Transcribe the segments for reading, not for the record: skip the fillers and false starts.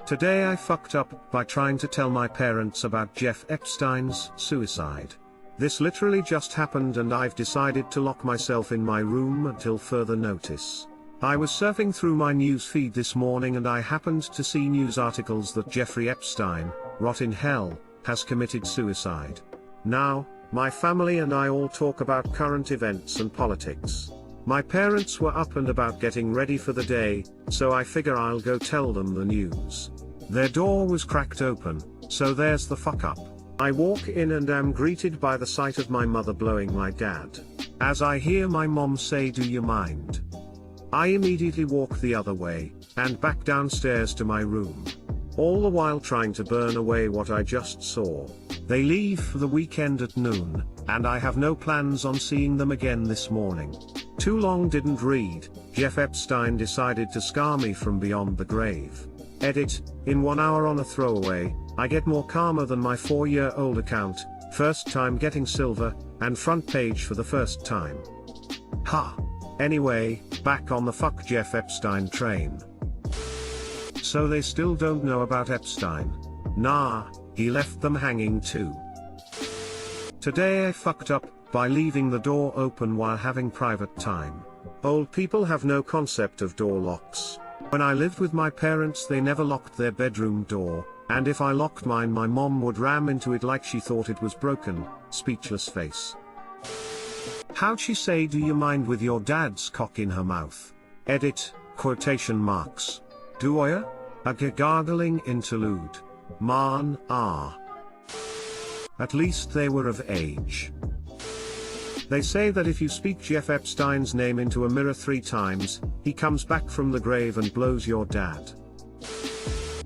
Today I fucked up by trying to tell my parents about Jeff Epstein's suicide. This literally just happened and I've decided to lock myself in my room until further notice. I was surfing through my news feed this morning and I happened to see news articles that Jeffrey Epstein, rot in hell, has committed suicide. Now, my family and I all talk about current events and politics. My parents were up and about getting ready for the day, so I figure I'll go tell them the news. Their door was cracked open, so there's the fuck up. I walk in and am greeted by the sight of my mother blowing my dad. As I hear my mom say, "Do you mind?" I immediately walk the other way, and back downstairs to my room. All the while trying to burn away what I just saw. They leave for the weekend at noon, and I have no plans on seeing them again this morning. Too long didn't read, Jeff Epstein decided to scar me from beyond the grave. Edit, in 1 hour on a throwaway, I get more karma than my 4-year-old account, first time getting silver, and front page for the first time. Ha! Anyway, back on the fuck Jeff Epstein train. So they still don't know about Epstein? Nah, he left them hanging too. Today I fucked up by leaving the door open while having private time. Old people have no concept of door locks. When I lived with my parents they never locked their bedroom door, and if I locked mine my mom would ram into it like she thought it was broken, speechless face. How'd she say "do you mind" with your dad's cock in her mouth? Edit, quotation marks. Do I? A gargling interlude. Man, ah. At least they were of age. They say that if you speak Jeff Epstein's name into a mirror 3 times, he comes back from the grave and blows your dad.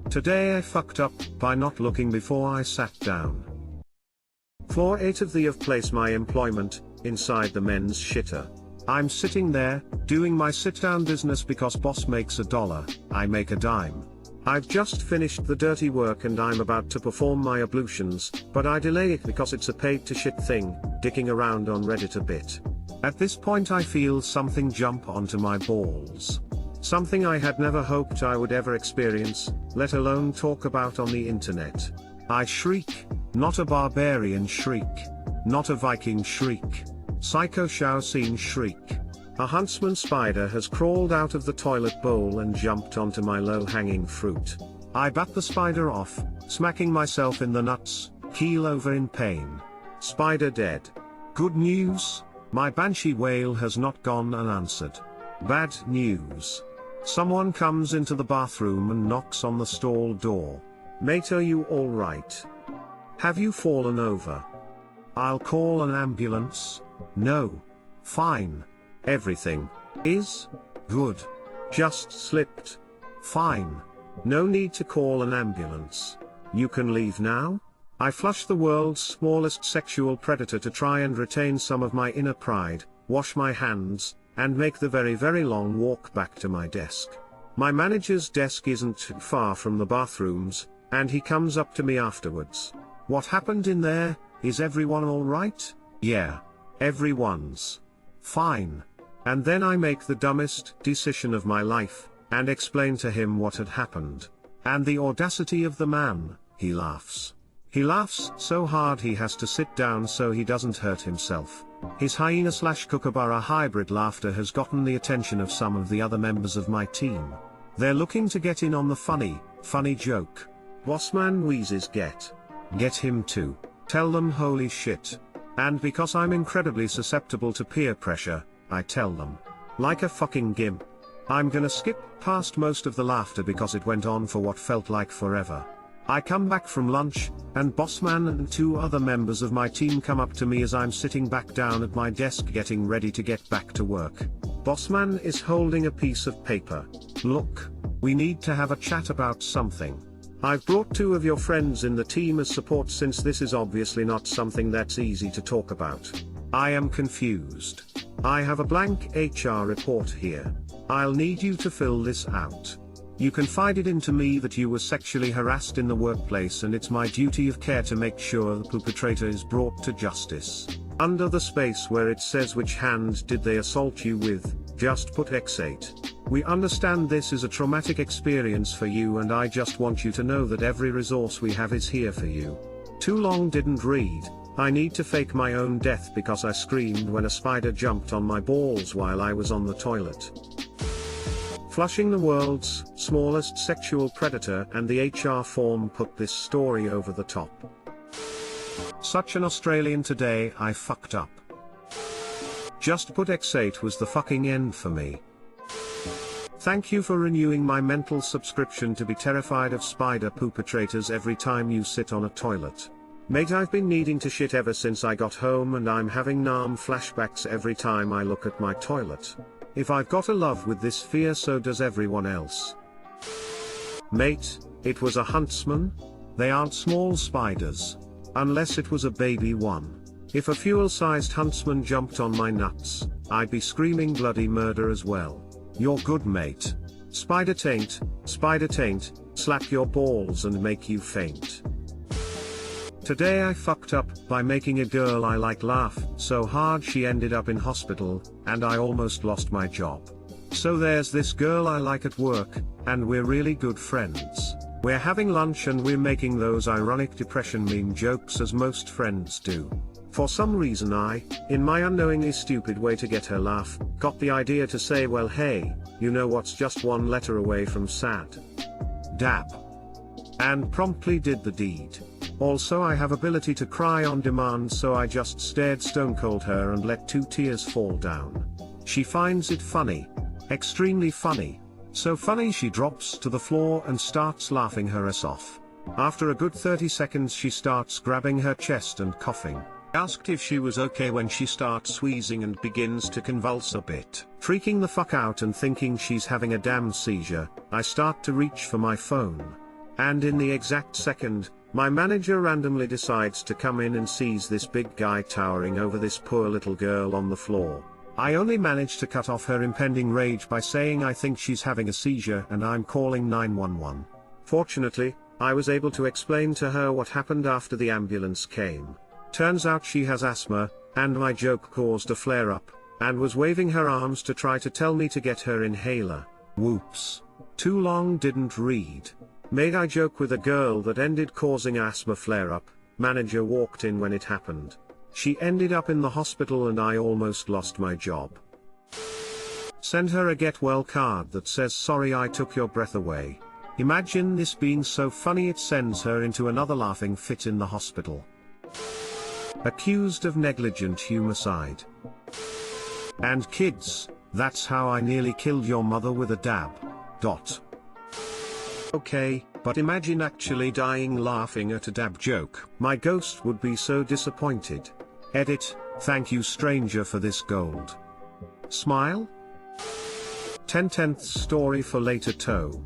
Today I fucked up by not looking before I sat down. Floor 8 of the place my employment, inside the men's shitter. I'm sitting there, doing my sit-down business because boss makes $1, I make a dime. I've just finished the dirty work and I'm about to perform my ablutions, but I delay it because it's a paid to shit thing, dicking around on Reddit a bit. At this point I feel something jump onto my balls. Something I had never hoped I would ever experience, let alone talk about on the internet. I shriek, not a barbarian shriek, not a Viking shriek. Psycho Shaoxing shriek. A huntsman spider has crawled out of the toilet bowl and jumped onto my low-hanging fruit. I bat the spider off, smacking myself in the nuts, keel over in pain. Spider dead. Good news, my banshee wail has not gone unanswered. Bad news. Someone comes into the bathroom and knocks on the stall door. Mate, are you alright? Have you fallen over? I'll call an ambulance. No. Fine. Everything is good. Just slipped. Fine. No need to call an ambulance. You can leave now? I flush the world's smallest sexual predator to try and retain some of my inner pride, wash my hands, and make the very very long walk back to my desk. My manager's desk isn't too far from the bathrooms, and he comes up to me afterwards. What happened in there? Is everyone alright? Yeah. Everyone's fine. And then I make the dumbest decision of my life, and explain to him what had happened. And the audacity of the man, he laughs. He laughs so hard he has to sit down so he doesn't hurt himself. His hyena/kookaburra hybrid laughter has gotten the attention of some of the other members of my team. They're looking to get in on the funny joke. Bossman wheezes get him too. Tell them holy shit. And because I'm incredibly susceptible to peer pressure, I tell them. Like a fucking gimp. I'm gonna skip past most of the laughter because it went on for what felt like forever. I come back from lunch, and Bossman and 2 other members of my team come up to me as I'm sitting back down at my desk getting ready to get back to work. Bossman is holding a piece of paper. Look, we need to have a chat about something. I've brought 2 of your friends in the team as support since this is obviously not something that's easy to talk about. I am confused. I have a blank HR report here. I'll need you to fill this out. You confided into me that you were sexually harassed in the workplace and it's my duty of care to make sure the perpetrator is brought to justice. Under the space where it says which hand did they assault you with, just put X8. We understand this is a traumatic experience for you, and I just want you to know that every resource we have is here for you. Too long didn't read. I need to fake my own death because I screamed when a spider jumped on my balls while I was on the toilet. Flushing, the world's smallest sexual predator, and the HR form put this story over the top. Such an Australian today, I fucked up. Just put X8 was the fucking end for me. Thank you for renewing my mental subscription to be terrified of spider perpetrators every time you sit on a toilet. Mate, I've been needing to shit ever since I got home, and I'm having Nam flashbacks every time I look at my toilet. If I've got a love with this fear, so does everyone else. Mate, it was a huntsman. They aren't small spiders. Unless it was a baby one. If a fuel-sized huntsman jumped on my nuts, I'd be screaming bloody murder as well. You're good, mate. Spider taint, slap your balls and make you faint. Today I fucked up by making a girl I like laugh so hard she ended up in hospital, and I almost lost my job. So there's this girl I like at work, and we're really good friends. We're having lunch and we're making those ironic depression meme jokes as most friends do. For some reason I, in my unknowingly stupid way to get her laugh, got the idea to say, well hey, you know what's just one letter away from sad? Dab. And promptly did the deed. Also, I have ability to cry on demand, so I just stared stone cold her and let 2 tears fall down. She finds it funny. Extremely funny. So funny she drops to the floor and starts laughing her ass off. After a good 30 seconds she starts grabbing her chest and coughing. Asked if she was okay when she starts wheezing and begins to convulse a bit. Freaking the fuck out and thinking she's having a damn seizure, I start to reach for my phone. And in the exact second, my manager randomly decides to come in and sees this big guy towering over this poor little girl on the floor. I only manage to cut off her impending rage by saying I think she's having a seizure and I'm calling 911. Fortunately, I was able to explain to her what happened after the ambulance came. Turns out she has asthma, and my joke caused a flare-up, and was waving her arms to try to tell me to get her inhaler. Whoops. Too long didn't read. Made I joke with a girl that ended causing asthma flare-up. Manager walked in when it happened. She ended up in the hospital and I almost lost my job. Send her a get well card that says sorry I took your breath away. Imagine this being so funny it sends her into another laughing fit in the hospital. Accused of negligent humicide. And kids, that's how I nearly killed your mother with a dab. Okay, but imagine actually dying laughing at a dab joke. My ghost would be so disappointed. Edit, thank you stranger for this gold. Smile? 10/10th story for later toe.